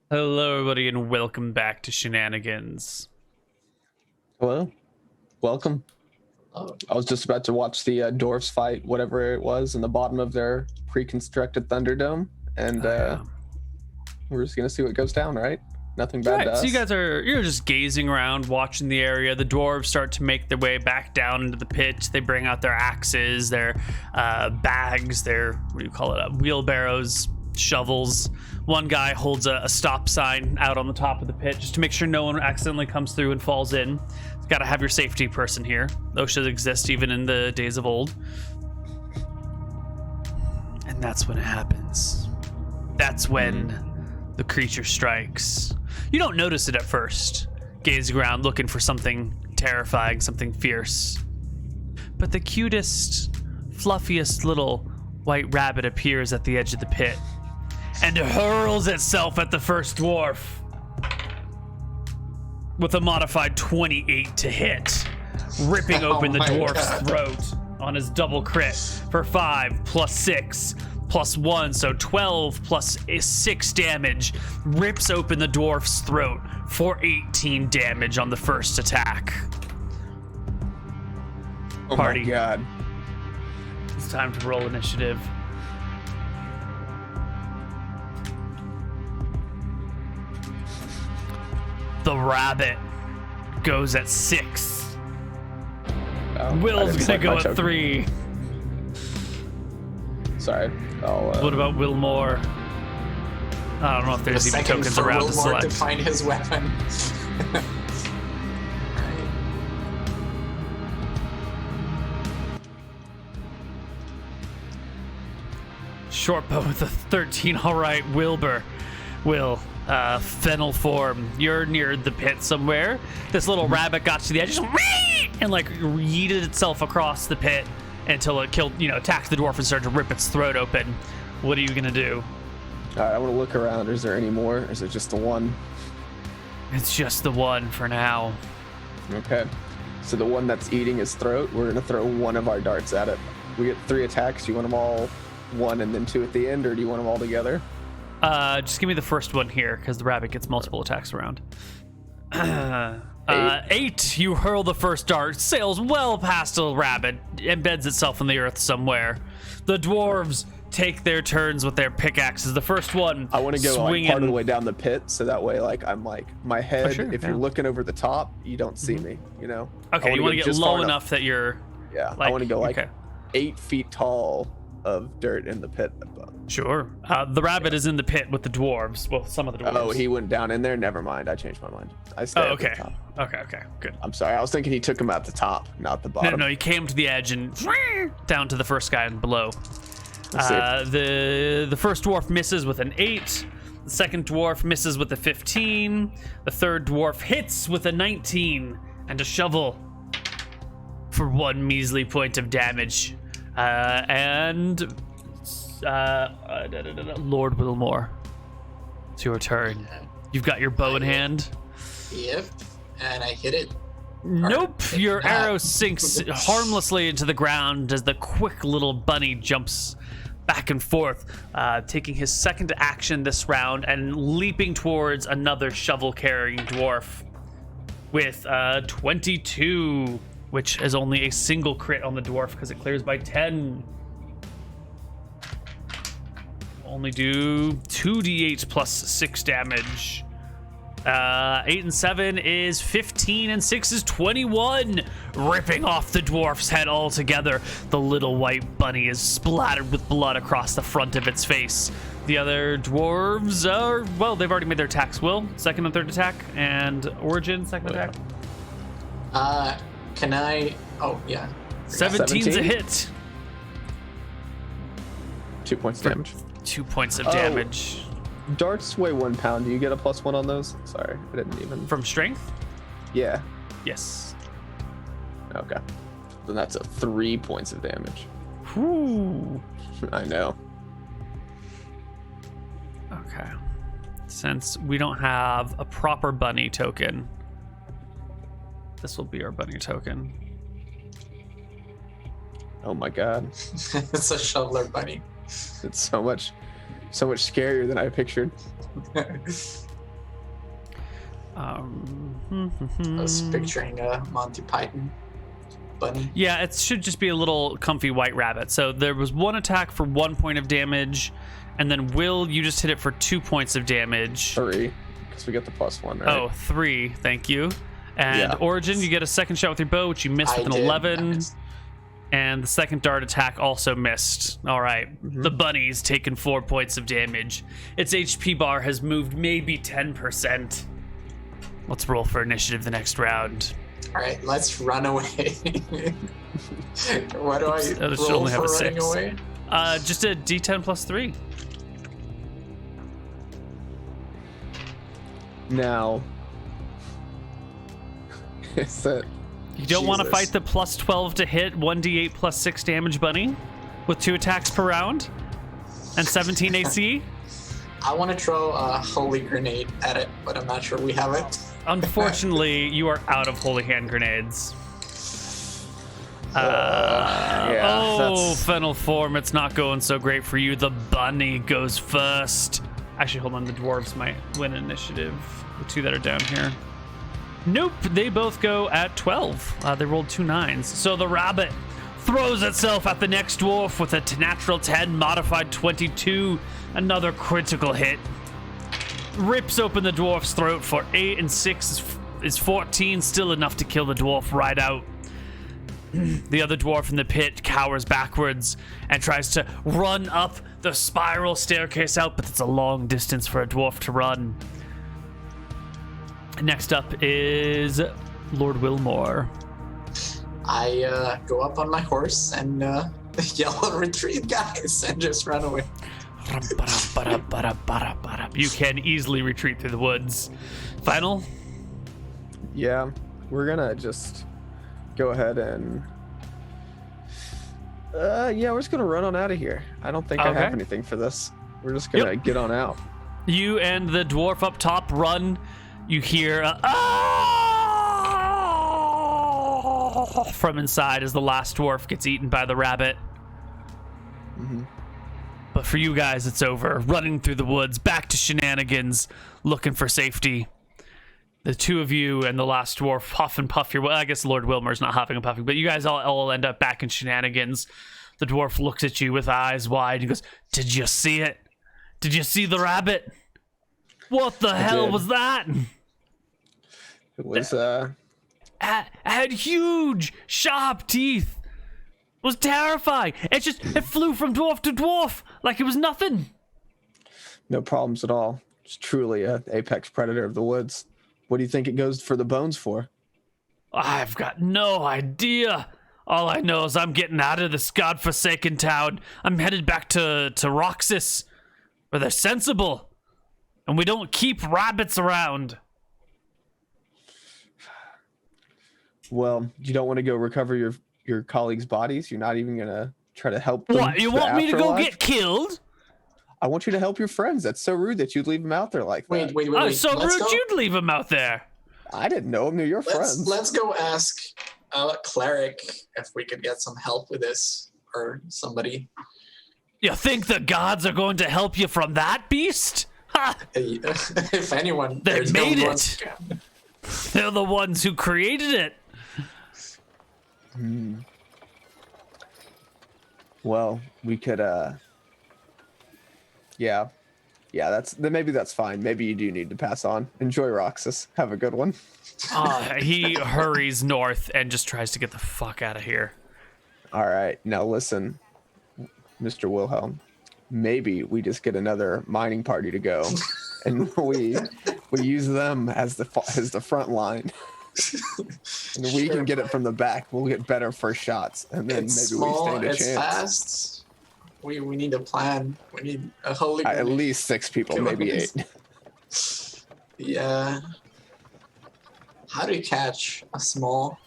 Hello, everybody, and welcome back to Shenanigans. Hello, welcome. I was just about to watch the dwarves fight whatever it was in the bottom of their pre-constructed Thunderdome, and we're just gonna see what goes down, right? Nothing bad to us. So you guys you're just gazing around, watching the area. The dwarves start to make their way back down into the pit. They bring out their axes, their bags, their wheelbarrows, shovels. One guy holds a stop sign out on the top of the pit just to make sure no one accidentally comes through and falls in. You've got to have your safety person here. Those should exist even in the days of old. And that's when it happens. That's when the creature strikes. You don't notice it at first, gazing around looking for something terrifying, something fierce. But the cutest, fluffiest little white rabbit appears at the edge of the pit and hurls itself at the first dwarf with a modified 28 to hit, ripping open the dwarf's throat on his double crit for 5 plus 6 plus 1, so 12 plus 6 damage, rips open the dwarf's throat for 18 damage on the first attack. Oh Party. My god. It's time to roll initiative. The rabbit goes at 6. Will's gonna go at 3. Sorry. What about Will Moore? I don't know if there's even tokens around to select. To find his weapon. Short bow with a 13. All right, Will, fennel form. You're near the pit somewhere. This little rabbit got to the edge and like yeeted itself across the pit until it attacked the dwarf and started to rip its throat open. What are you gonna do? All right, I want to look around. Is there any more? Or is it just the one? It's just the one for now. Okay. So the one that's eating his throat, we're gonna throw one of our darts at it. We get 3 attacks. Do you want them all 1 and then 2 at the end, or do you want them all together? Just give me the first one here, because the rabbit gets multiple attacks around. 8. You hurl the first dart, sails well past the rabbit, embeds itself in the earth somewhere. The dwarves take their turns with their pickaxes. The first one, I want to go swinging. part of the way down the pit, so that way, I'm my head. Sure, if yeah. you're looking over the top, you don't see me. Okay, you want to get low enough that you're. Yeah, I want to go 8 feet tall of dirt in the pit above. Sure. The rabbit is in the pit with the dwarves. Well, some of the dwarves. Oh, he went down in there? Never mind. I changed my mind. I stayed at the top. Okay, good. I'm sorry. I was thinking he took him at the top, not the bottom. No, he came to the edge and down to the first guy below. The first dwarf misses with an 8. The second dwarf misses with a 15. The third dwarf hits with a 19 and a shovel for 1 measly point of damage. Lord Wilmore, it's your turn. You've got your bow in hand. Yep, and I hit it. Nope, your arrow sinks harmlessly into the ground as the quick little bunny jumps back and forth, taking his second action this round and leaping towards another shovel-carrying dwarf with 22, which is only a single crit on the dwarf because it clears by 10. Only do 2d8 plus 6 damage. 8 and 7 is 15, and 6 is 21, ripping off the dwarf's head altogether. The little white bunny is splattered with blood across the front of its face. The other dwarves they've already made their attacks. Will, second and third attack, and Origin, second attack. Can I? Oh, yeah. 17's a hit. 2 points damage. 2 points of damage. Darts weigh 1 pound. Do you get a +1 on those? Sorry, I didn't even. From strength? Yeah. Yes. Okay. Then that's 3 points of damage. Whew. I know. Okay. Since we don't have a proper bunny token, this will be our bunny token. Oh my god. It's a shoveler bunny. It's so much scarier than I pictured. I was picturing a Monty Python bunny. Yeah, it should just be a little comfy white rabbit. So there was one attack for 1 point of damage, and then Will, you just hit it for 2 points of damage. 3, because we get the +1, right? Oh, 3, thank you. And Yeah. Origin, you get a second shot with your bow, which you missed with an 11. missed. And the second dart attack also missed. All right, the bunny's taken 4 points of damage. Its HP bar has moved maybe 10%. Let's roll for initiative the next round. All right, let's run away. What do I Oops, that should roll only have for a running 6. away? Just a D10 plus 3. Now, is it? You don't want to Jesus. fight the plus 12 to hit 1d8 plus 6 damage bunny with 2 attacks per round and 17 AC? I want to throw a holy grenade at it, but I'm not sure we have it. Unfortunately, you are out of holy hand grenades. Yeah, Oh, that's- Fennel form, it's not going so great for you. The bunny goes first. Actually, hold on, the dwarves might win initiative. The 2 that are down here. Nope, they both go at 12. They rolled 2 9s. So the rabbit throws itself at the next dwarf with a natural 10 modified 22. Another critical hit. Rips open the dwarf's throat for 8, and 6 is 14. Still enough to kill the dwarf right out. The other dwarf in the pit cowers backwards and tries to run up the spiral staircase out, but it's a long distance for a dwarf to run. Next up is Lord Wilmore. I go up on my horse and yell, "Retreat, guys!" and just run away. You can easily retreat through the woods. Final? Yeah, we're gonna just go ahead and yeah, we're just gonna run on out of here. I don't think I Okay. have anything for this. We're just gonna get on out. You and the dwarf up top run. You hear from inside as the last dwarf gets eaten by the rabbit. But for you guys, it's over. Running through the woods, back to Shenanigans, looking for safety. The 2 of you and the last dwarf huff and puff your way. I guess Lord Wilmer's not huffing and puffing, but you guys all end up back in Shenanigans. The dwarf looks at you with eyes wide and goes, "Did you see it? Did you see the rabbit? What the hell did. was that?" It was Had huge, sharp teeth. It was terrifying. It flew from dwarf to dwarf like it was nothing. no problems at all. It's truly a apex predator of the woods. What do you think it goes for the bones for? I've got no idea. All I know is I'm getting out of this godforsaken town. I'm headed back to Roxas, where they're sensible, and we don't keep rabbits around. Well, you don't want to go recover your colleagues' bodies? You're not even gonna try to help them? What, you to the want me to go afterlife? get killed? I want you to help your friends. That's so rude that you'd leave them out there like that. Wait. Oh, so Let's rude go. you'd leave him out there. I didn't know them. They're your friends. Let's go ask a cleric if we could get some help with this, or somebody. You think the gods are going to help you from that beast? Ha! If anyone, They there's made no one it. who can. They're the ones who created it. Well, we could yeah, maybe that's fine. Maybe you do need to pass on. Enjoy Roxas. Have a good one. He hurries north and just tries to get the fuck out of here. All right, now listen, Mr. Wilhelm. Maybe we just get another mining party to go, and we use them as the front line, and we can get it from the back. We'll get better first shots, and then It's maybe small, we stand a it's chance. fast. We need a plan. We need a holy. At grenade. least 6 people, maybe 8. Yeah. How do you catch a small,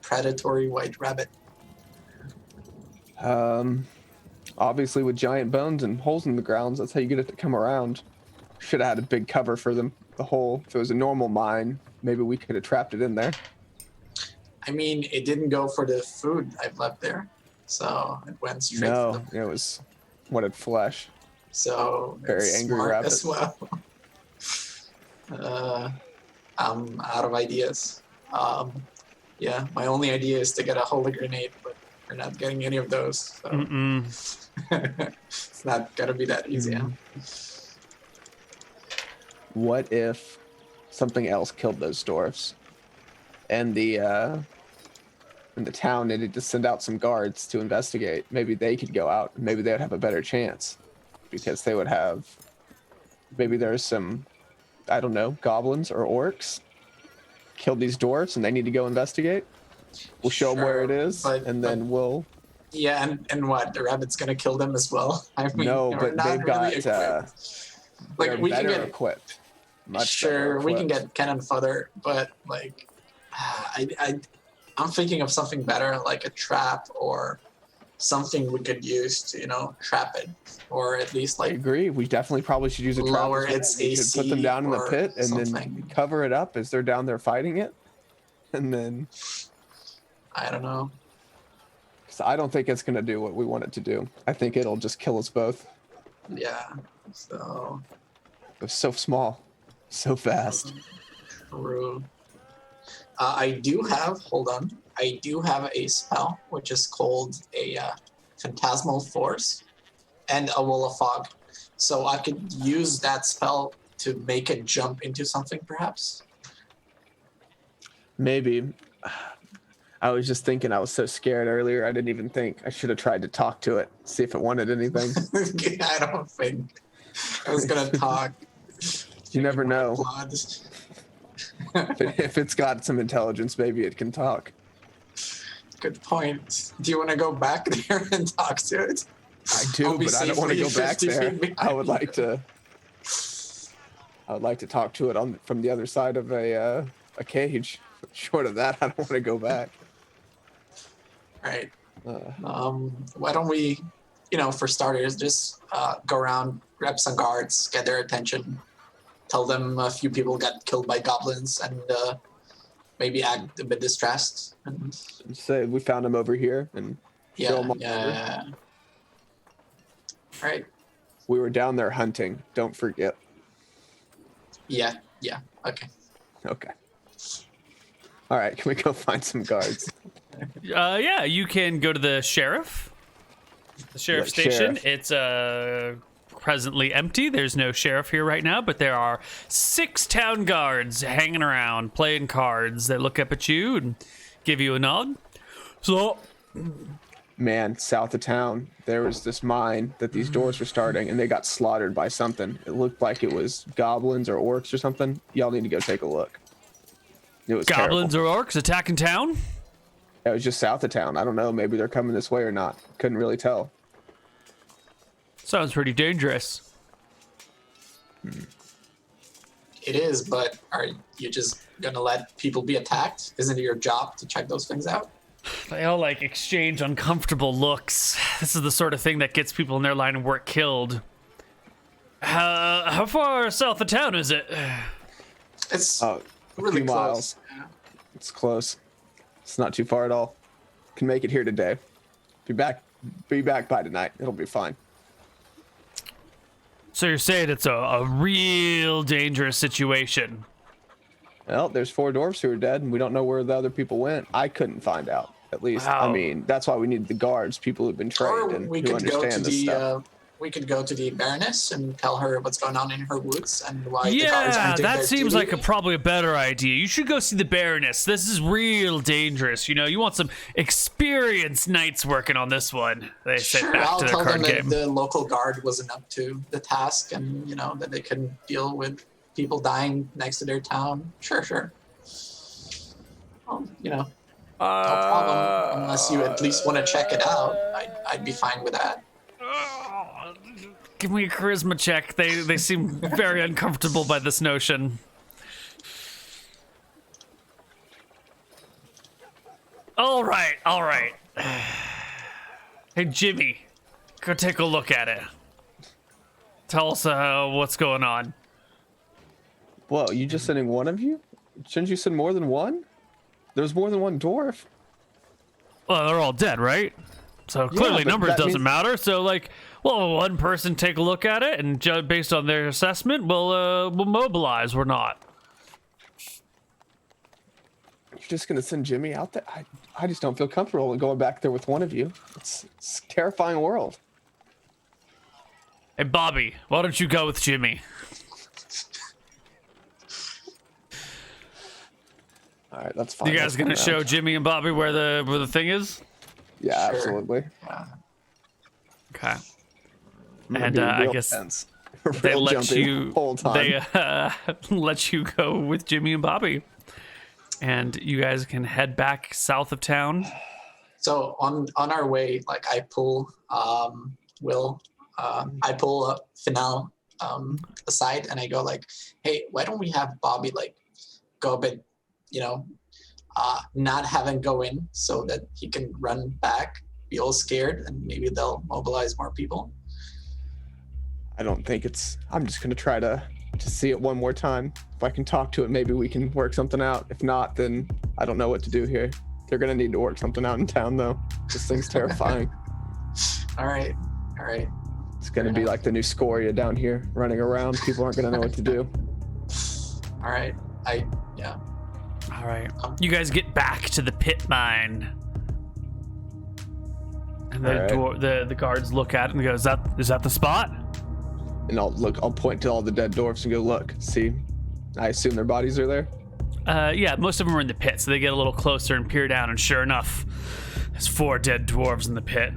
predatory white rabbit? Obviously with giant bones and holes in the grounds, that's how you get it to come around. Should have had a big cover for them. The hole. If it was a normal mine, maybe we could have trapped it in there. I mean, it didn't go for the food I've left there, so it went straight. No, For it was wanted flesh. so Very it's angry smart rabbit. as well. I'm out of ideas. Yeah, my only idea is to get a holy grenade, but we're not getting any of those. So it's not gonna be that easy. Huh? What if something else killed those dwarfs, and the town needed to send out some guards to investigate? Maybe they could go out. Maybe they would have a better chance, because they would have. Maybe there's some, I don't know, goblins or orcs killed these dwarfs, and they need to go investigate. We'll show them where it is, and then we'll. Yeah, and what? The rabbit's gonna kill them as well? I mean, no, but they've really got. like we can get equipped. Sure, we can get cannon fodder, but like, I'm thinking of something better, like a trap or something we could use to, trap it, or at least like. I agree. We definitely probably should use a trap. Lower its AC. We should put them down in the pit and something. Then cover it up as they're down there fighting it, and then. I don't know. Because I don't think it's gonna do what we want it to do. I think it'll just kill us both. Yeah. So. It's so small. So fast. True. I do have a spell which is called a phantasmal force and a wall of fog, so I could use that spell to make it jump into something, perhaps. Maybe. I was just thinking, I was so scared earlier, I didn't even think. I should have tried to talk to it, see if it wanted anything. I don't think I was gonna talk. You never know. If it's got some intelligence, maybe it can talk. Good point. Do you want to go back there and talk to it? I do, but I don't want to go back there. I would like to talk to it from the other side of a cage. Short of that, I don't want to go back. Right. Why don't we, for starters, just go around, grab some guards, get their attention, tell them a few people got killed by goblins, and maybe act a bit distressed. And say we found them over here, and show them yeah. All right. We were down there hunting. Don't forget. Yeah. Okay. All right, can we go find some guards? Yeah, you can go to the sheriff. The sheriff station. It's presently empty. There's no sheriff here right now, but there are 6 town guards hanging around, playing cards. They look up at you and give you a nod. So, man, south of town, there was this mine that these doors were starting, and they got slaughtered by something. It looked like it was goblins or orcs or something. Y'all need to go take a look. It was goblins terrible. or orcs attacking town? It was just south of town. I don't know. Maybe they're coming this way or not. Couldn't really tell. Sounds pretty dangerous. It is, but are you just gonna let people be attacked? Isn't it your job to check those things out? They all exchange uncomfortable looks. This is the sort of thing that gets people in their line of work killed. How far south of town is it? It's few really close. miles. Yeah. It's close. It's not too far at all. Can make it here today. Be back by tonight. It'll be fine. So you're saying it's a real dangerous situation? Well, there's 4 dwarfs who are dead, and we don't know where the other people went. I couldn't find out. At least, wow. I mean, that's why we need the guards, people who've been trained and who understand this stuff. We could go to the Baroness and tell her what's going on in her woods and why the guards aren't doing that their seems duty. like probably a better idea. You should go see the Baroness. This is real dangerous. You want some experienced knights working on this one. They say Sure, back I'll to their tell them card that game. the local guard wasn't up to the task, and that they couldn't deal with people dying next to their town. Sure. Well, no problem. Unless you at least want to check it out, I'd be fine with that. Give me a charisma check. They seem very uncomfortable by this notion. All right. Hey, Jimmy, go take a look at it. Tell us what's going on. Whoa, you just sending one of you? Shouldn't you send more than one? There's more than one dwarf. Well, they're all dead, right? So clearly but numbers that doesn't means- matter. So Well, one person take a look at it, and based on their assessment, we'll mobilize. We're not. You're just gonna send Jimmy out there? I just don't feel comfortable in going back there with one of you. It's a terrifying world. Hey, Bobby, why don't you go with Jimmy? All right, that's fine. You guys gonna show Jimmy and Bobby where the thing is? Yeah, Sure. absolutely. Yeah. Okay. I'm gonna And be I real guess tense. they Real let jumpy you. whole time. They let you go with Jimmy and Bobby, and you guys can head back south of town. So on our way, like I pull Will, I pull Finale aside, and I go like, "Hey, why don't we have Bobby like go a bit, not have him go in so that he can run back, be all scared, and maybe they'll mobilize more people." I don't think it's. I'm just gonna try to see it one more time. If I can talk to it, maybe we can work something out. If not, then I don't know what to do here. They're gonna need to work something out in town, though. This thing's terrifying. All right. It's gonna be like the new Scoria down here, running around. People aren't gonna know what to do. All right. All right. You guys get back to the pit mine. And the guards look at it and go, is that the spot? And I'll point to all the dead dwarfs and go, look, see? I assume their bodies are there. Yeah, most of them are in the pit, so they get a little closer and peer down, and sure enough, there's 4 dead dwarves in the pit.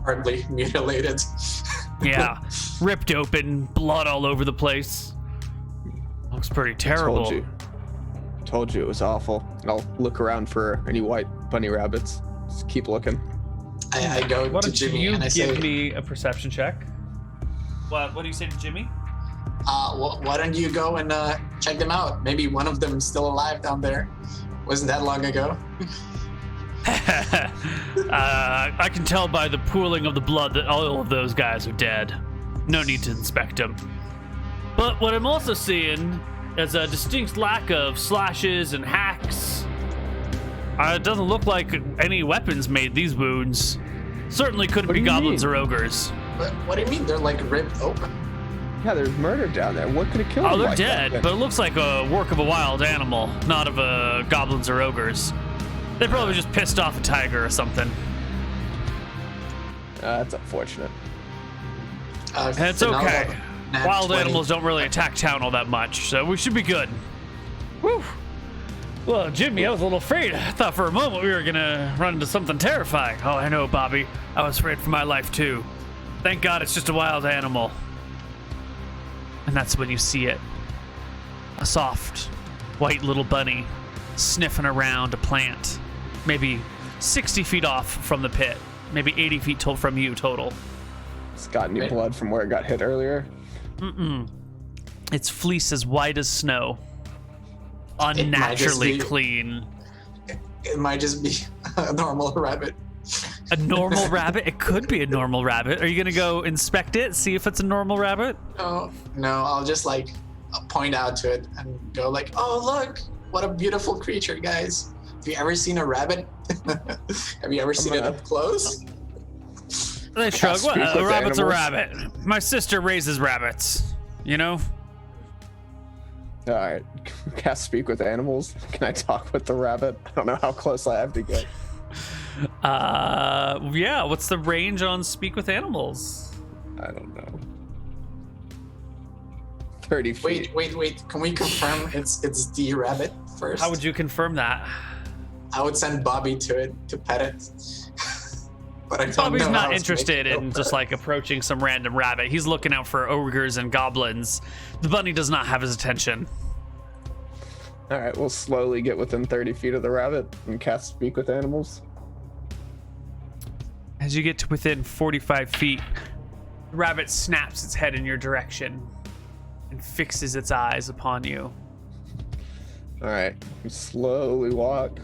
Hardly mutilated. Yeah, ripped open, blood all over the place. Looks pretty terrible. Told you it was awful. And I'll look around for any white bunny rabbits. Just keep looking. I go Why to don't Jimmy you and I give say, me a perception check? What do you say to Jimmy? why don't you go and check them out? Maybe one of them's still alive down there. Wasn't that long ago? I can tell by the pooling of the blood that all of those guys are dead. No need to inspect them. But what I'm also seeing is a distinct lack of slashes and hacks. It doesn't look like any weapons made these wounds. Certainly couldn't be goblins or ogres. What do you mean? They're like ripped open. Yeah, there's murder down there. What could have killed them? Oh, they're like dead, that? but it looks like a work of a wild animal, not of goblins or ogres. They probably just pissed off a tiger or something. That's unfortunate. And it's okay. Nat Wild 20. animals don't really attack town all that much, so we should be good. Whew. Well, Jimmy, I was a little afraid. I thought for a moment we were gonna run into something terrifying. Oh, I know, Bobby. I was afraid for my life too. Thank God it's just a wild animal. And that's when you see it. A soft, white little bunny sniffing around a plant. Maybe 60 feet off from the pit. Maybe 80 feet from you total. It's got any blood from where it got hit earlier? Its fleece as white as snow. might just Unnaturally be- clean. It might just be a normal rabbit. A normal rabbit? It could be a normal rabbit. Are you gonna go inspect it, see if it's a normal rabbit? No, I'll just like point out to it and go like, "Oh, look, what a beautiful creature, guys! Have you ever seen a rabbit? Have you ever seen it up close?" They shrug. speak Well, a with rabbit's a animals. rabbit. My sister raises rabbits. You know? All right. Cast speak with animals. Can I talk with the rabbit? I don't know how close I have to get. Yeah. What's the range on speak with animals? I don't know. 30 feet. Wait. Can we confirm it's the rabbit first? How would you confirm that? I would send Bobby to it to pet it. But I don't Bobby's know not how to interested make it in go just further. like approaching some random rabbit. He's looking out for ogres and goblins. The bunny does not have his attention. All right, we'll slowly get within 30 feet of the rabbit and cast speak with animals. As you get to within 45 feet, the rabbit snaps its head in your direction and fixes its eyes upon you. All right, we slowly walk.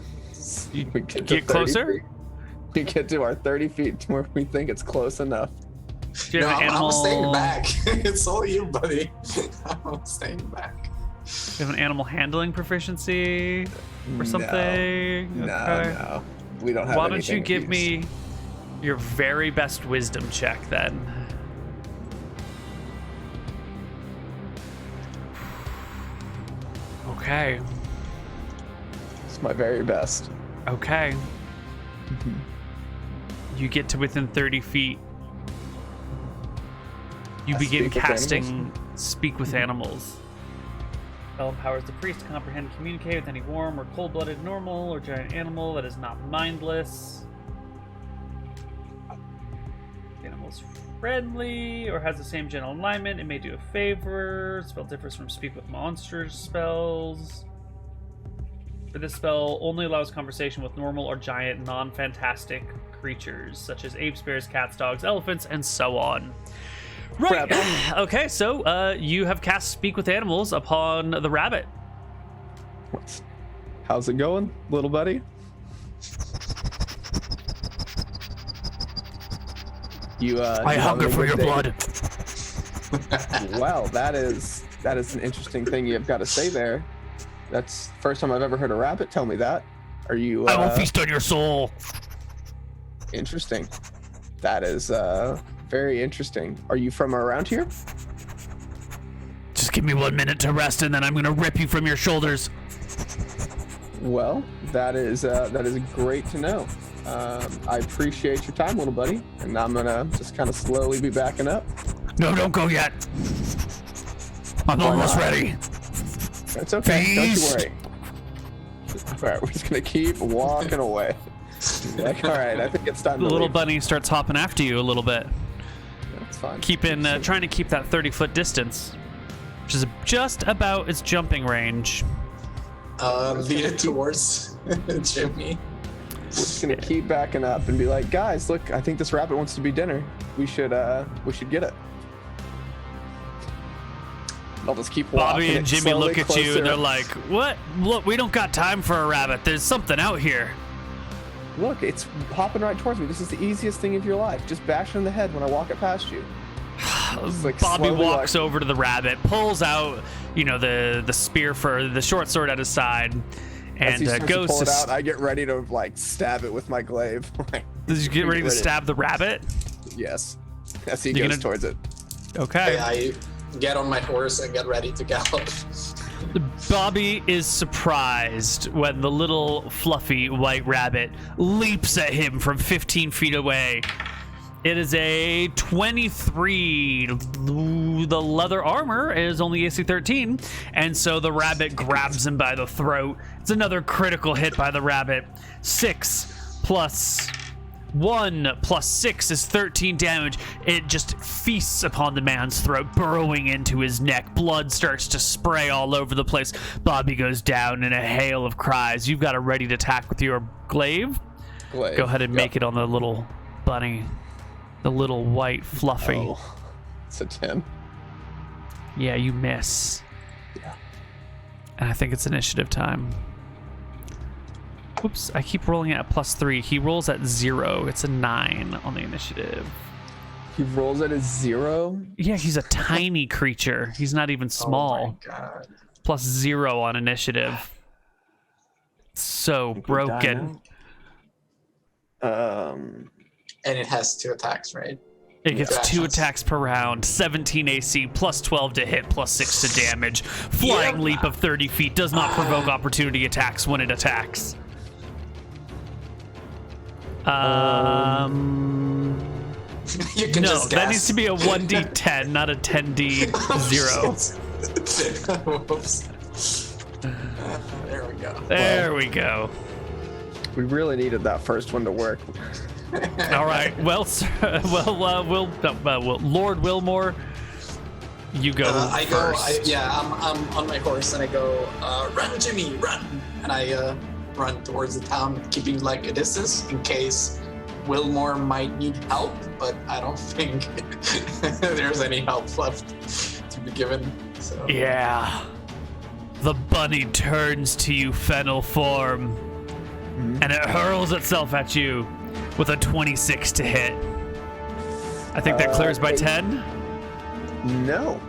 You We to get 30 closer? feet. We get to our 30 feet to where we think it's close enough. Do you No, have an I'm staying animal- back. It's all you, buddy. I'm staying back. Do you have an animal handling proficiency or something? No, Okay. no. We don't have Why don't you anything give use. me Your very best wisdom check, then. Okay. It's my very best. Okay. You get to within 30 feet. You begin casting Speak with Animals. Spell empowers the priest to comprehend and communicate with any warm or cold-blooded normal or giant animal that is not mindless. The animal's friendly or has the same general alignment. It may do a favor. Spell differs from Speak with Monsters spells. For this spell, only allows conversation with normal or giant non-fantastic creatures, such as apes, bears, cats, dogs, elephants, and so on. Right. Okay, so you have cast Speak with Animals upon the rabbit. How's it going, little buddy? I hunger for your blood. Wow, that is an interesting thing you've got to say there. That's the first time I've ever heard a rabbit tell me that. Are you? I will feast on your soul. Interesting. That is very interesting. Are you from around here? Just give me 1 minute to rest, and then I'm gonna rip you from your shoulders. Well, that is great to know. I appreciate your time, little buddy, and I'm gonna just kind of slowly be backing up. No, don't go yet. I'm almost ready. That's okay. Feast. Don't you worry. All right, we're just gonna keep walking away. Like, all right, I think it's time. The to little leave. bunny starts hopping after you a little bit. That's fine. Trying to keep that 30-foot distance, which is just about its jumping range. Lead it towards Jimmy. We're just gonna keep backing up and be like, guys, look, I think this rabbit wants to be dinner. We should get it. I'll just keep walking. Bobby and it Jimmy slowly look at you closer. and they're like, "What? Look, we don't got time for a rabbit. There's something out here." Look, it's hopping right towards me. This is the easiest thing of your life. Just bash it in the head when I walk it past you. Like Bobby slowly, walks over to the rabbit, pulls out, the spear for the short sword at his side, as he and starts goes to pull to it out. I get ready to stab it with my glaive. Did you get ready to stab the rabbit? Yes. As he You're goes gonna- towards it. Okay. I get on my horse and get ready to gallop. Bobby is surprised when the little fluffy white rabbit leaps at him from 15 feet away. It is a 23. The leather armor is only AC 13, and so the rabbit grabs him by the throat. It's another critical hit by the rabbit. 6 plus 1 plus 6 is 13 damage. It just feasts upon the man's throat, burrowing into his neck. Blood starts to spray all over the place. Bobby goes down in a hail of cries. You've got a ready to attack with your glaive. Go ahead and make it on the little bunny. The little white fluffy. Oh, it's a 10. Yeah, you miss. Yeah. And I think it's initiative time. Oops, I keep rolling it at +3. He rolls at 0. It's a 9 on the initiative. He rolls at a 0. Yeah, he's a tiny creature. He's not even small. Oh my god. +0 on initiative. So broken. And it has 2 attacks, right? It gets Yeah. 2 attacks per round, 17 AC, +12 to hit, +6 to damage. Flying leap of 30 feet does not provoke opportunity attacks when it attacks. You can No, just that guess. needs to be a 1d10, not a 10d0. Whoops. There we go. There we go. We really needed that first one to work. All right. Well, sir, Lord Wilmore, you go I first. I'm on my horse and I go, run, Jimmy, run! And I run towards the town, keeping like a distance in case Wilmore might need help, but I don't think there's any help left to be given. So. Yeah. The bunny turns to you, fennel form, and it hurls itself at you with a 26 to hit. I think that clears by 10. No.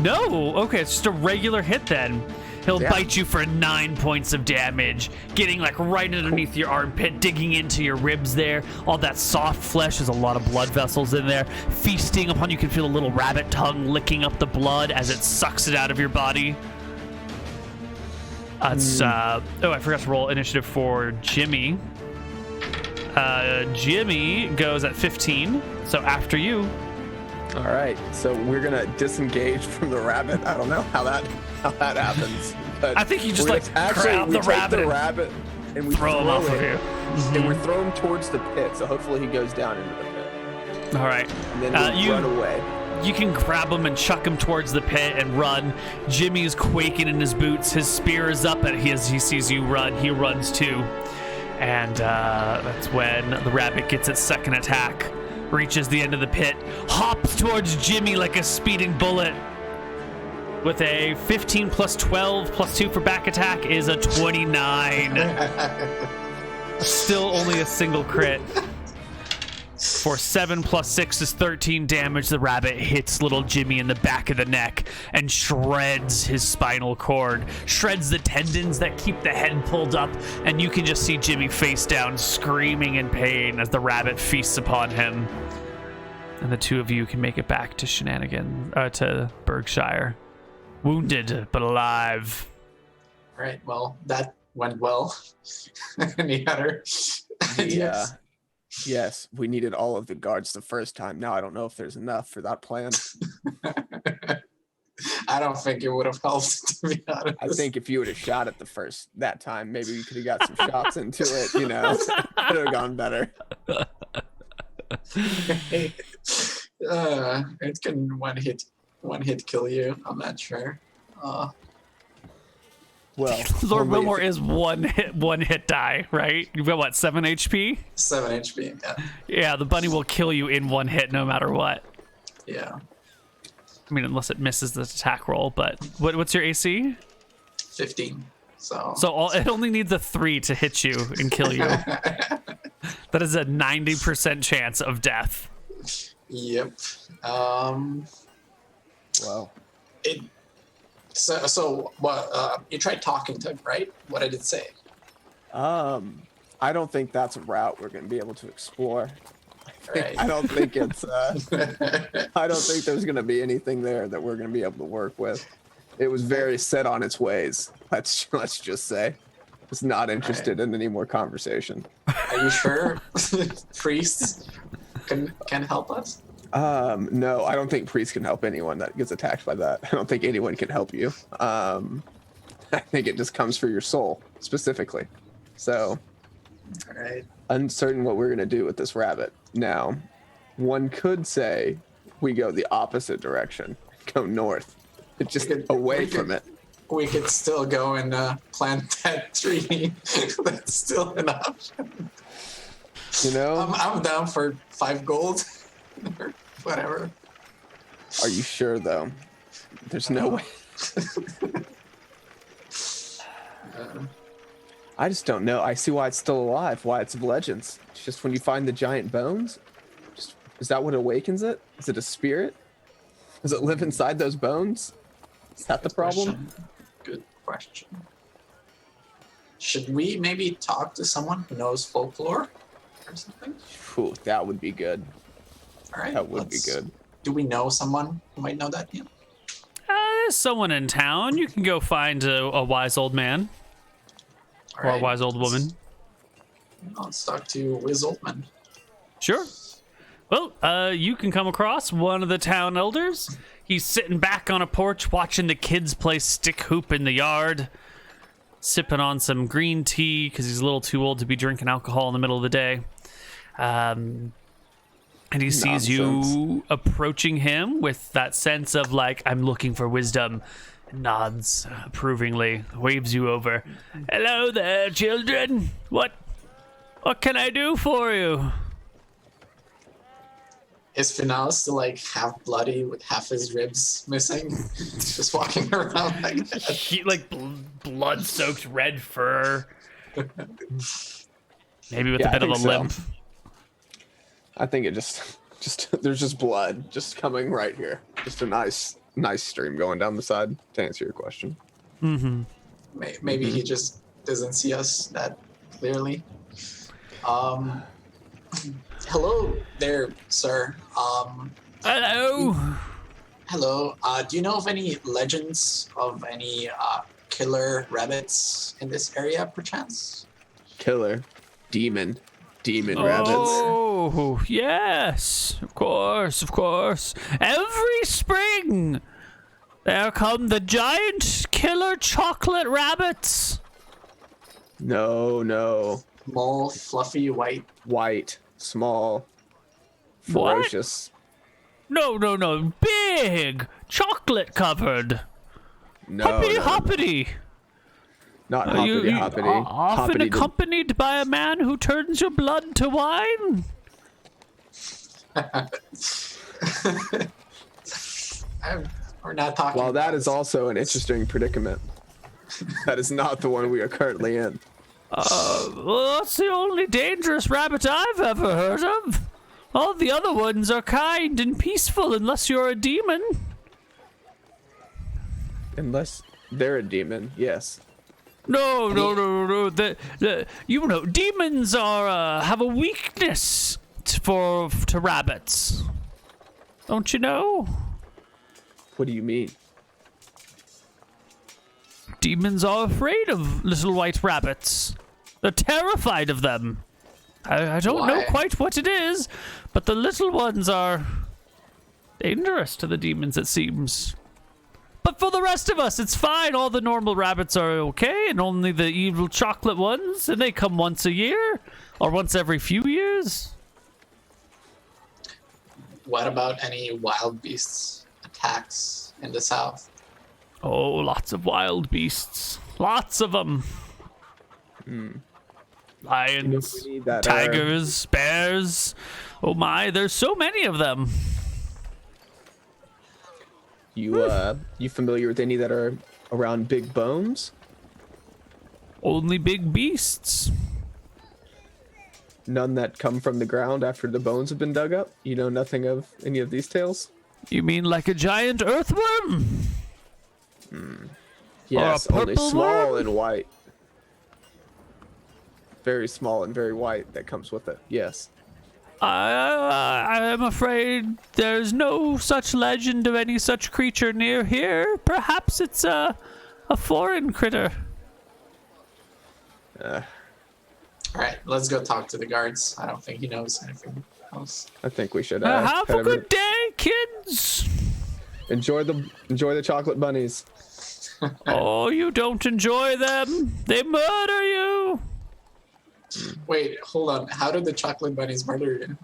No. Okay, it's just a regular hit then. He'll bite you for 9 points of damage, getting like right underneath your armpit, digging into your ribs there. All that soft flesh, there's a lot of blood vessels in there. Feasting upon, you can feel a little rabbit tongue licking up the blood as it sucks it out of your body. It's, I forgot to roll initiative for Jimmy. Jimmy goes at 15, so after you. All right, so we're gonna disengage from the rabbit. I don't know how that happens. But I think you just like actually we the rabbit and we throw him off of you. And we throw him towards the pit. So hopefully he goes down into the pit. All right, And then we run away. You can grab him and chuck him towards the pit and run. Jimmy is quaking in his boots. His spear is up, and as he sees you run, he runs too. And that's when the rabbit gets its second attack. Reaches the end of the pit, hops towards Jimmy like a speeding bullet. With a 15 plus 12 plus 2 for back attack is a 29. Still only a single crit. For 7 plus 6 is 13 damage. The rabbit hits little Jimmy in the back of the neck and shreds his spinal cord, shreds the tendons that keep the head pulled up, and you can just see Jimmy face down, screaming in pain as the rabbit feasts upon him. And the two of you can make it back to to Berkshire, wounded but alive. All right, well, that went well. Any other ideas? Yes, we needed all of the guards the first time. Now I don't know if there's enough for that plan. I don't think it would have helped, to be honest. I think if you would have shot it that time, maybe you could have got some shots into it, you know. It would have gone better. It can one hit kill you. I'm not sure. Well, Lord Wilmore is one hit die, right? You've got what, 7 HP? 7 HP. Yeah. Yeah, the bunny will kill you in one hit no matter what. Yeah. I mean, unless it misses the attack roll. But what's your AC? 15. So it only needs a 3 to hit you and kill you. That is a 90% chance of death. Yep. Wow. So what? You tried talking to him, right? What did it say? I don't think that's a route we're going to be able to explore. Right. I don't think it's. I don't think there's going to be anything there that we're going to be able to work with. It was very set on its ways. Let's just say, it's not interested in any more conversation. Are you sure priests can help us? No, I don't think priests can help anyone that gets attacked by that. I don't think anyone can help you. I think it just comes for your soul specifically. So, All right. uncertain what we're going to do with this rabbit. Now, one could say we go the opposite direction, go north, just away from it. We could still go and plant that tree. That's still an option. You know? I'm down for 5 gold or whatever. Are you sure, though? There's no way. I just don't know. I see why it's still alive, why it's of legends. It's just when you find the giant bones, is that what awakens it? Is it a spirit? Does it live inside those bones? Is that the problem? Good question. Should we maybe talk to someone who knows folklore or something? Ooh, that would be good. All right. That would be good. Do we know someone who might know that? Yeah. There's someone in town. You can go find a wise old man. All Or a right, wise old woman. Let's talk to Wiz Oldman. Sure. Well, you can come across one of the town elders. He's sitting back on a porch watching the kids play stick hoop in the yard, sipping on some green tea because he's a little too old to be drinking alcohol in the middle of the day. And he sees you approaching him with that sense of like, I'm looking for wisdom. Nods approvingly, waves you over. Hello there, children. What can I do for you? Is Final still like half bloody with half his ribs missing? Just walking around like that. He, like blood-soaked red fur. Maybe with a bit of a limp. I think it just there's just blood just coming right here. Just a nice stream going down the side, to answer your question. Mm-hmm. Maybe he just doesn't see us that clearly. Hello there, sir. Hello. Hello. Do you know of any legends of any killer rabbits in this area, perchance? Killer, demon rabbits. Oh, yes. Of course. Every spring, there come the giant killer chocolate rabbits. No. Small, fluffy, white. White, small, What? ferocious. No. Big, chocolate covered. No, Hoppity. Not You hoppity. often Hoppity accompanied by a man who turns your blood to wine. We're not talking. Well, that about is also an interesting predicament. That is not the one we are currently in. Well, that's the only dangerous rabbit I've ever heard of. All the other ones are kind and peaceful unless you're a demon. Unless they're a demon, yes. No. You know, demons are have a weakness to rabbits. Don't you know? What do you mean? Demons are afraid of little white rabbits. They're terrified of them. I don't know Why? quite what it is, but the little ones are dangerous to the demons, it seems. But for the rest of us, it's fine. All the normal rabbits are okay, and only the evil chocolate ones, and they come once a year, or once every few years. What about any wild beasts attacks in the south? Oh, lots of wild beasts. Lots of them. Lions, We need that, tigers, bears. Oh my, there's so many of them. You familiar with any that are around big bones? Only big beasts. None that come from the ground after the bones have been dug up? You know nothing of any of these tales? You mean like a giant earthworm? Yes, only purple small worm? and white. Very small and very white that comes with it, yes. I'm afraid there's no such legend of any such creature near here. Perhaps it's a foreign critter. All right, let's go talk to the guards. I don't think he knows anything else. I think we should Have head a over- good day, kids. enjoy the chocolate bunnies. Oh, you don't enjoy them. They murder you. Wait, hold on. How did the chocolate bunnies murder you?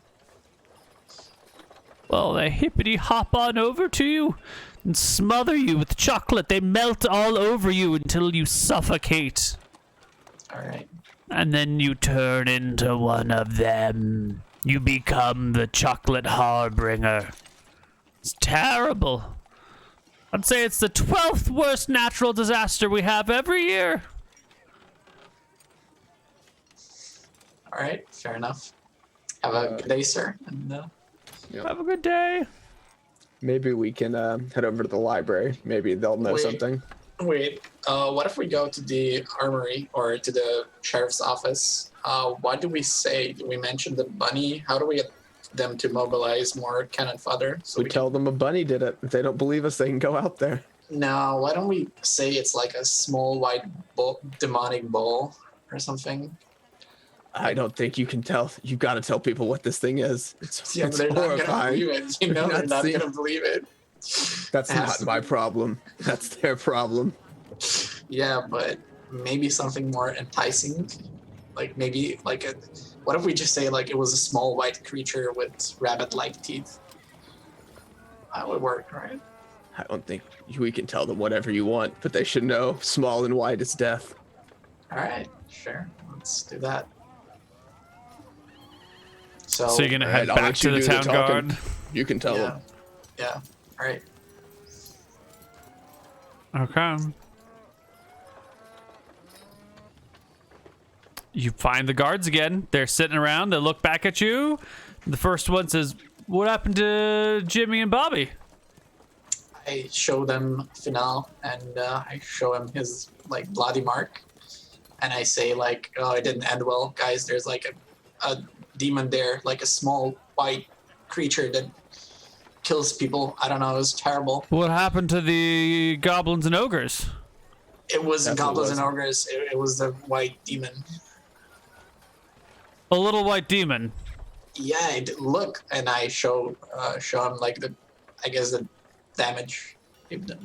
Well, they hippity hop on over to you and smother you with chocolate. They melt all over you until you suffocate. All right. And then you turn into one of them. You become the chocolate harbinger. It's terrible. I'd say it's the 12th worst natural disaster we have every year. All right, fair enough. Have a good day, sir. And Have a good day. Maybe we can head over to the library. Maybe they'll know Wait. something. wait, what if we go to the armory or to the sheriff's office? What do we say? Do we mention the bunny? How do we get them to mobilize more cannon fodder? So We tell them a bunny did it. If they don't believe us, they can go out there. No, why don't we say it's like a small white demonic bull or something? I don't think you can tell. You got to tell people what this thing is. It's, Yeah, but it's they're not gonna horrifying. believe it. You know, You're they're not not seeing- gonna believe it. That's It has not to my be. problem. That's their problem. Yeah, but maybe something more enticing. Like maybe like a. What if we just say like it was a small white creature with rabbit-like teeth? That would work, right? I don't think we can tell them whatever you want, but they should know small and white is death. All right, sure. Let's do that. So, So you're gonna head I'll back let to you the do town talking. guard. You can tell yeah, them. yeah. All right. Okay. You find the guards again. They're sitting around. They look back at you. The first one says, "What happened to Jimmy and Bobby?" I show them Final, and I show him his like bloody mark, and I say like, "Oh, it didn't end well, guys. There's like a demon there, like a small white creature that kills people. I don't know. It was terrible. What happened to the goblins and ogres? It was That's what it goblins was. and ogres. It was the white demon. A little white demon. Yeah, look, and I show him like the damage.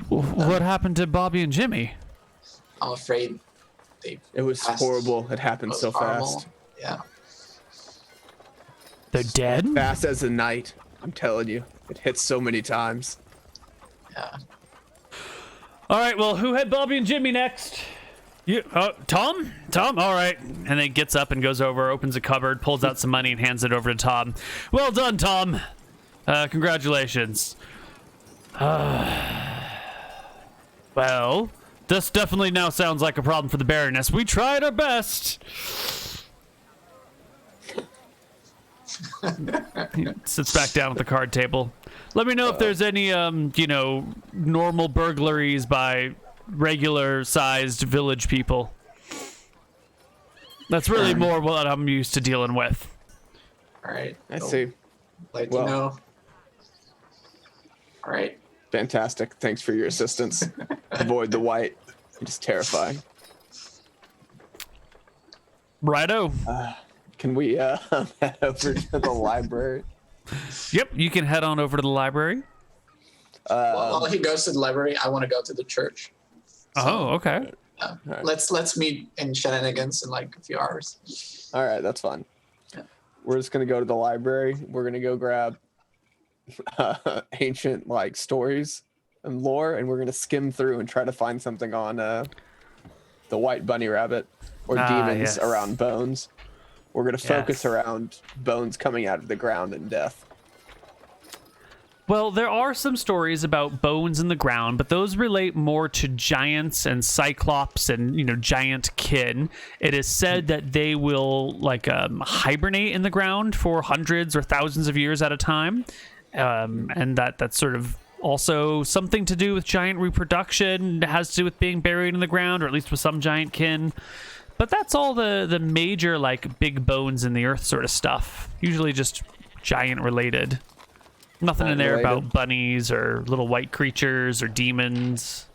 What happened to Bobby and Jimmy? I'm afraid It was passed. horrible. It happened It was so horrible. fast. Yeah. They're dead? Fast as a night. I'm telling you. It hits so many times. Yeah. All right, well, who had Bobby and Jimmy next? You, Tom? Tom? All right. And then gets up and goes over, opens a cupboard, pulls out some money, and hands it over to Tom. Well done, Tom. Congratulations. Well, this definitely now sounds like a problem for the Baroness. We tried our best. He sits back down at the card table. Let me know if there's any, normal burglaries by regular-sized village people. That's really more what I'm used to dealing with. All right. I see. Let Well. you know. All right. Fantastic. Thanks for your assistance. Avoid the white. It's terrifying. Righto. Can we head over to the library? Yep, you can head on over to the library. While he goes to the library, I want to go to the church. Oh, okay. Right. Let's meet in Shenanigans in like a few hours. All right, that's fine. Yeah. We're just gonna go to the library. We're gonna go grab ancient like stories and lore, and we're gonna skim through and try to find something on the white bunny rabbit or demons yes. around bones. We're gonna focus Yes. around bones coming out of the ground and death. Well, there are some stories about bones in the ground, but those relate more to giants and cyclops and, giant kin. It is said that they will hibernate in the ground for hundreds or thousands of years at a time. And that's sort of also something to do with giant reproduction. It has to do with being buried in the ground, or at least with some giant kin. But that's all the major, big bones in the earth sort of stuff. Usually just giant related. Nothing in there Giant-related. about bunnies or little white creatures or demons.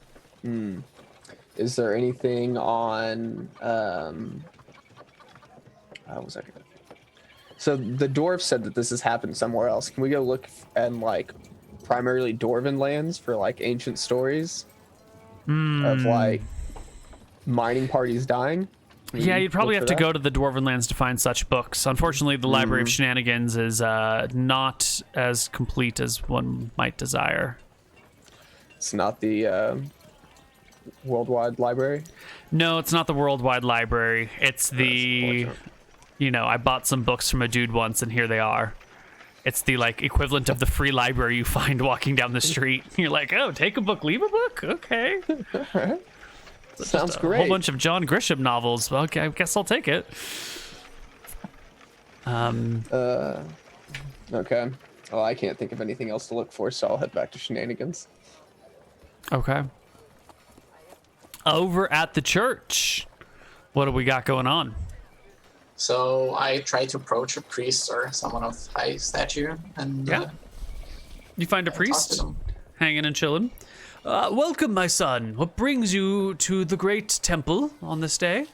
Is there anything on what was I gonna... So the dwarf said that this has happened somewhere else. Can we go look at primarily dwarven lands for ancient stories of mining parties dying? Yeah, you'd probably Look have for to that? go to the Dwarven lands to find such books. Unfortunately, the Library of Shenanigans is not as complete as one might desire. It's not the worldwide library. No, it's not the Worldwide Library. It's the, unfortunate. I bought some books from a dude once, and here they are. It's the equivalent of the free library you find walking down the street. You're like, oh, take a book, leave a book? Okay. Sounds A great. whole bunch of John Grisham novels. Well, okay, I guess I'll take it. Okay. Well, I can't think of anything else to look for, so I'll head back to Shenanigans. Okay. Over at the church, what do we got going on? So I try to approach a priest or someone of high stature, and Yeah. You find a talk to priest them. hanging and chilling. Welcome, my son. What brings you to the great temple on this day?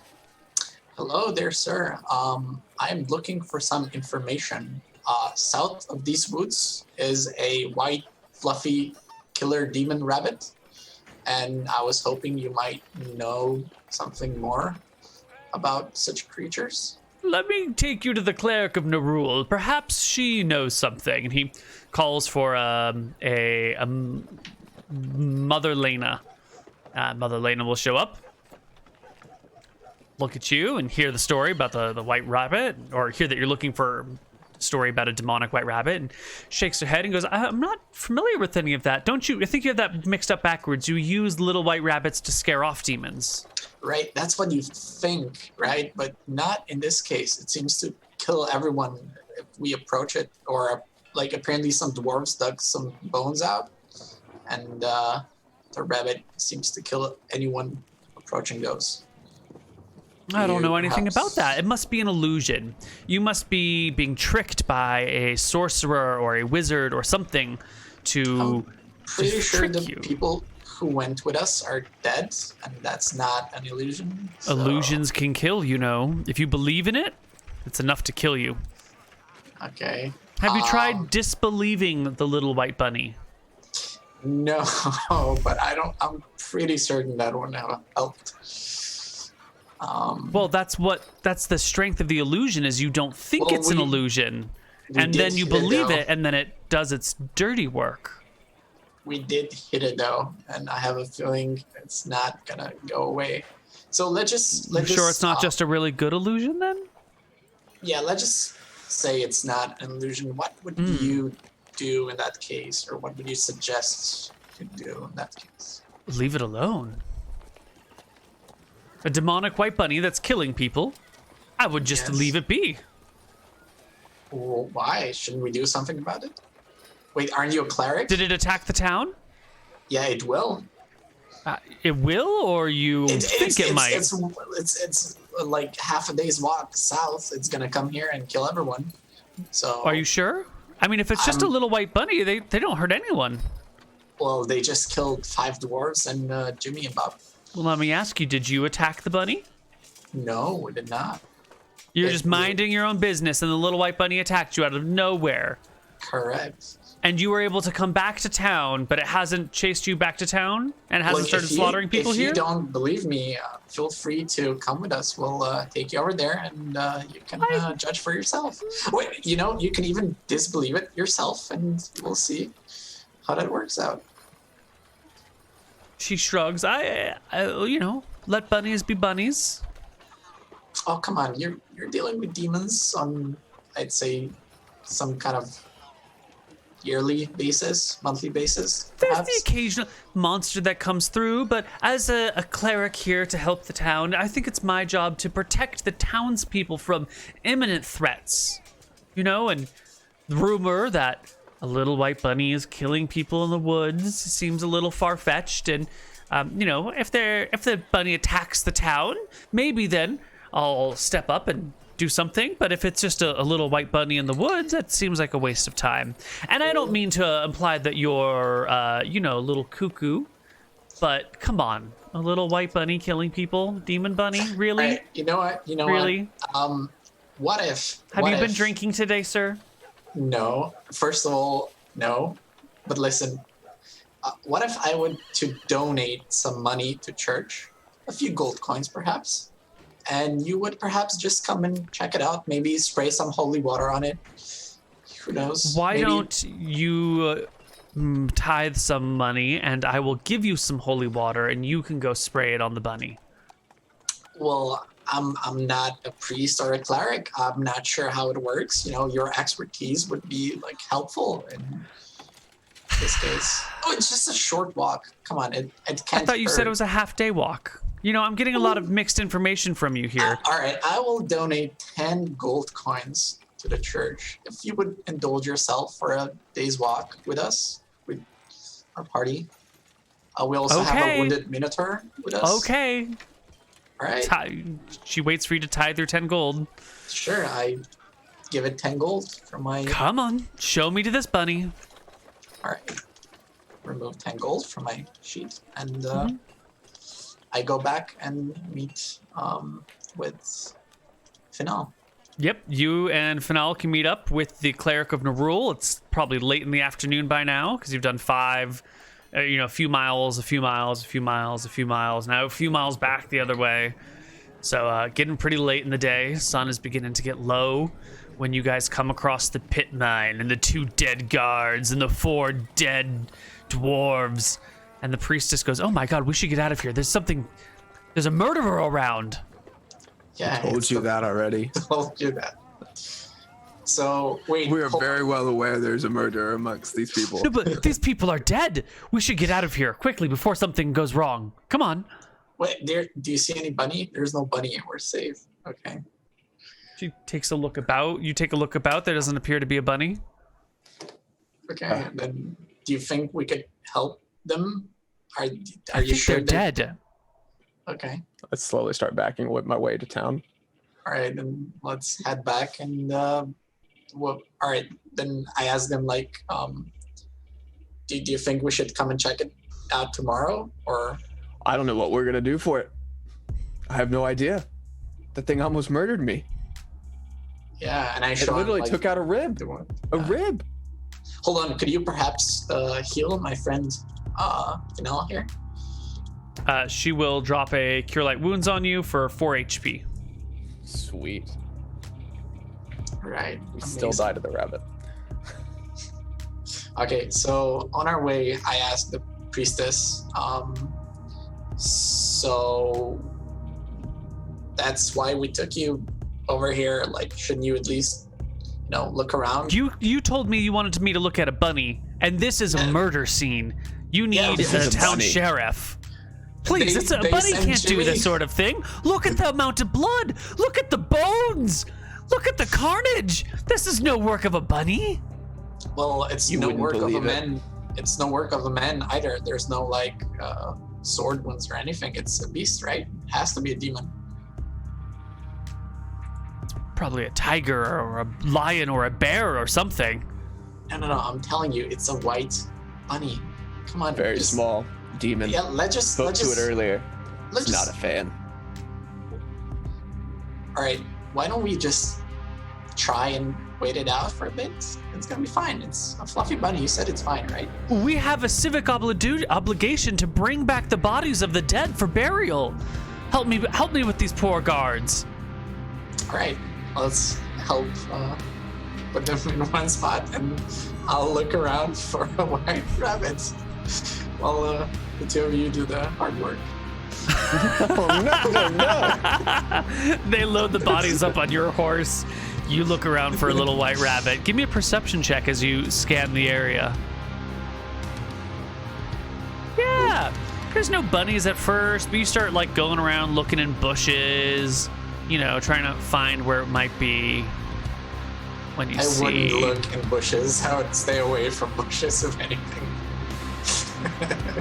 Hello there, sir. I'm looking for some information. South of these woods is a white, fluffy, killer demon rabbit, and I was hoping you might know something more about such creatures. Let me take you to the cleric of Nerul. Perhaps she knows something. And he calls for Mother Lena. Mother Lena will show up, look at you, and hear the story about the white rabbit, or hear that you're looking for a story about a demonic white rabbit, and shakes her head and goes, I'm not familiar with any of that. Don't you? I think you have that mixed up backwards. You use little white rabbits to scare off demons. Right, that's what you think, right? But not in this case. It seems to kill everyone if we approach it, or apparently some dwarves dug some bones out. and the rabbit seems to kill anyone approaching those. I don't know anything Perhaps- about that. It must be an illusion. You must be being tricked by a sorcerer or a wizard or something to Pretty sure trick the you. people who went with us are dead, and that's not an illusion. so- Illusions can kill, you know. If you believe in it, it's enough to kill you. Okay. Have you tried disbelieving the little white bunny? No, but I'm pretty certain that wouldn't have helped. Well, that's the strength of the illusion is you don't think Well, it's an we- illusion. we And did then you hit it, believe though. it, and then it does its dirty work. We did hit it though, and I have a feeling it's not gonna go away. So let's just Sure it's not just a really good illusion then? yeah. Let's just say it's not an illusion. What would you do in that case, or what would you suggest to do in that case? Leave it alone. A demonic white bunny that's killing people, I would just Yes. leave it be. Well, why shouldn't we do something about it? Wait, aren't you a cleric? Did it attack the town? Yeah, it will. It will, or you think it might? It's like half a day's walk south. It's gonna come here and kill everyone. So Are you sure? I mean, if it's just a little white bunny, they don't hurt anyone. well, they just killed 5 dwarves and Jimmy and Bob. Well, let me ask you, did you attack the bunny? No, we did not. You're It just will- minding your own business, and the little white bunny attacked you out of nowhere. Correct. And you were able to come back to town, but it hasn't chased you back to town? And it hasn't Look, started slaughtering people if here? you don't believe me, feel free to come with us. We'll take you over there, and you can judge for yourself. Wait, you can even disbelieve it yourself, and we'll see how that works out. She shrugs. I let bunnies be bunnies. Oh, come on. You're dealing with demons on, I'd say, some kind of yearly basis, monthly basis, There's the perhaps. occasional monster that comes through, but as a cleric here to help the town, I think it's my job to protect the townspeople from imminent threats. And the rumor that a little white bunny is killing people in the woods seems a little far-fetched, and if the bunny attacks the town, maybe then I'll step up and do something. But if it's just a little white bunny in the woods, that seems like a waste of time. And I don't mean to imply that you're a little cuckoo, but come on, a little white bunny killing people, demon bunny, really? Right, you know what? Really? What if? Have what you been if- drinking today, sir? No. First of all, no. But listen, what if I were to donate some money to church, a few gold coins perhaps, and you would perhaps just come and check it out, maybe spray some holy water on it. Who knows? Why Maybe- don't you tithe some money, and I will give you some holy water, and you can go spray it on the bunny. Well, I'm not a priest or a cleric. I'm not sure how it works. Your expertise would be helpful in this case. Oh, it's just a short walk. Come on, it can't. I thought you said hurt. it was a half-day walk. I'm getting a lot of mixed information from you here. All right, I will donate 10 gold coins to the church if you would indulge yourself for a day's walk with us, with our party. We also have Okay. a wounded minotaur with us. Okay. All right. She waits for you to tithe your 10 gold. Sure, I give it 10 gold for my. Come on, show me to this bunny. All right. Remove 10 gold from my sheet, and I go back and meet with Final. Yep, you and Fanal can meet up with the Cleric of Nerul. It's probably late in the afternoon by now, because you've done 5, a few miles, a few miles, a few miles, a few miles, now a few miles back the other way. So getting pretty late in the day. Sun is beginning to get low when you guys come across the pit mine and the 2 dead guards and the 4 dead dwarves. And the priestess goes, "Oh my god, we should get out of here. There's a murderer around." Yeah, Told it's you the- that already. Told you that. So wait, We are hold- very well aware there's a murderer amongst these people. No, but these people are dead. We should get out of here quickly before something goes wrong. Come on. Wait, do you see any bunny? There's no bunny. We're safe. Okay. She takes a look about. You take a look about. There doesn't appear to be a bunny. Okay. Then do you think we could help them? Are I you think sure they're dead. Okay. Let's slowly start backing with my way to town. All right, then let's head back and all right, then I asked them like, do you think we should come and check it out tomorrow, or? I don't know what we're gonna do for it. I have no idea. That thing almost murdered me. Yeah, and I It literally like, took out a rib. A rib. Hold on, could you perhaps heal my friend Neal here? She will drop a Cure Light Wounds on you for 4 HP. Sweet. Right. We still died to the rabbit. Okay, so on our way, I asked the priestess, so that's why we took you over here. Like, shouldn't you at least, look around? You told me you wanted me to look at a bunny, and this is a murder scene. You need a town sheriff. Please, a bunny can't do this sort of thing. Look at the amount of blood. Look at the bones. Look at the carnage. This is no work of a bunny. Well, it's no work of a man. It's no work of a man either. There's no sword wounds or anything. It's a beast, right? It has to be a demon. Probably a tiger or a lion or a bear or something. No. I'm telling you, it's a white bunny. Come on. Very small demon. Yeah, let's just Spoke to it earlier. Let's Not a fan. All right, why don't we just try and wait it out for a bit? It's gonna be fine. It's a fluffy bunny. You said it's fine, right? We have a civic obligation to bring back the bodies of the dead for burial. Help me with these poor guards. All right, let's help put them in one spot, and I'll look around for a white rabbit while the two of you do the hard work. No. They load the bodies up on your horse. You look around for a little white rabbit. Give me a perception check as you scan the area. Yeah, there's no bunnies at first, but you start going around looking in bushes, trying to find where it might be. When you see, I wouldn't look in bushes. I would stay away from bushes if anything.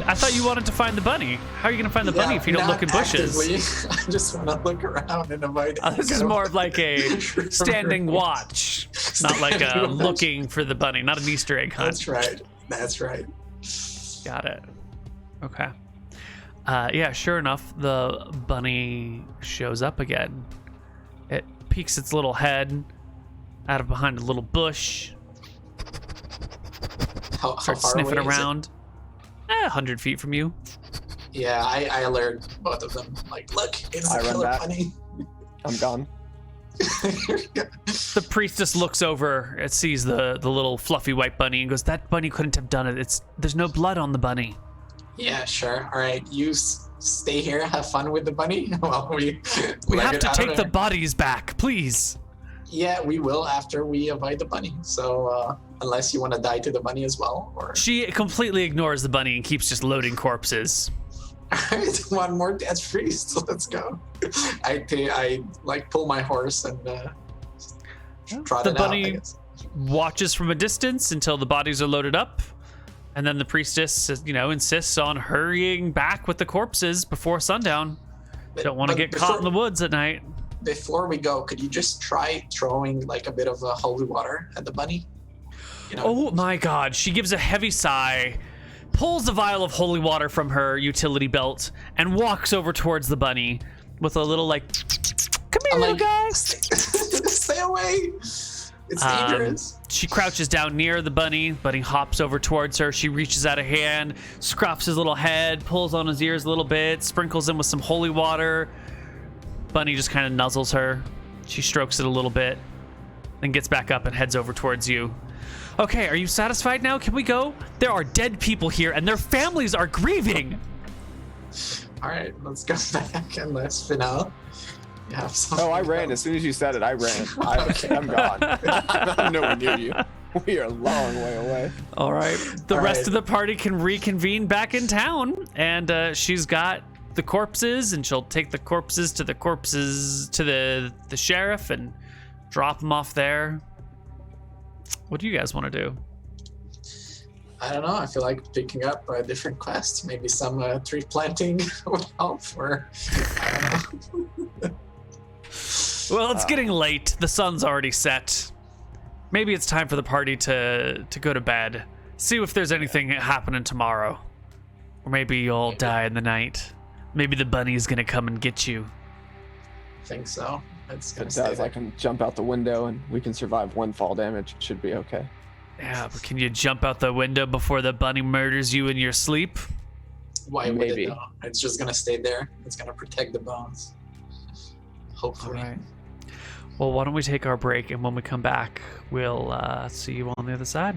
I thought you wanted to find the bunny. How are you going to find the bunny if you don't look in bushes? Actively. I just want to look around and avoid it. This is more of like a standing watch, not like a looking for the bunny, not an Easter egg hunt. That's right. Got it. Okay. Yeah, sure enough, the bunny shows up again. It peeks its little head out of behind a little bush. How Starts far sniffing away around. 100 feet from you. Yeah, I alert both of them. Like, look, it's a killer bunny. I'm gone. The priestess looks over. It sees the little fluffy white bunny and goes, "That bunny couldn't have done it. There's no blood on the bunny." Yeah, sure. All right, you stay here, have fun with the bunny while we have to take the bodies back, please. Yeah, we will after we avoid the bunny. So unless you want to die to the bunny as well, or she completely ignores the bunny and keeps just loading corpses. All right, one more dead priest. Let's go. I pull my horse and trot the it bunny out, I guess. Watches from a distance until the bodies are loaded up, and then the priestess, insists on hurrying back with the corpses before sundown. Don't want to get caught in the woods at night. Before we go, could you just try throwing a bit of holy water at the bunny? Oh my God! She gives a heavy sigh, pulls a vial of holy water from her utility belt, and walks over towards the bunny with a little "Come here, little guy." Stay away. It's dangerous. She crouches down near the bunny. Bunny hops over towards her. She reaches out a hand, scruffs his little head, pulls on his ears a little bit, sprinkles him with some holy water. Bunny just kind of nuzzles her. She strokes it a little bit, then gets back up and heads over towards you. Okay, are you satisfied now? Can we go? There are dead people here, and their families are grieving. All right, let's go back and let's finale. I ran. As soon as you said it, I ran. I'm gone. I'm nowhere near you. We are a long way away. All right. The rest of the party can reconvene back in town, and she's got the corpses, and she'll take the corpses to the sheriff and drop them off there. What do you guys want to do? I don't know. I feel like picking up a different quest. Maybe some tree planting would help. Or I don't know. Well, it's getting late. The sun's already set. Maybe it's time for the party to go to bed. See if there's anything happening tomorrow. Or maybe you'll die in the night. Maybe the bunny's gonna come and get you. I think so. It's gonna It stay does. there. I can jump out the window and we can survive one fall damage. It should be okay. Yeah, but can you jump out the window before the bunny murders you in your sleep? Why would Maybe. it though? It's just gonna stay there. It's gonna protect the bones. Hopefully. All right. Well, why don't we take our break, and when we come back, we'll see you on the other side.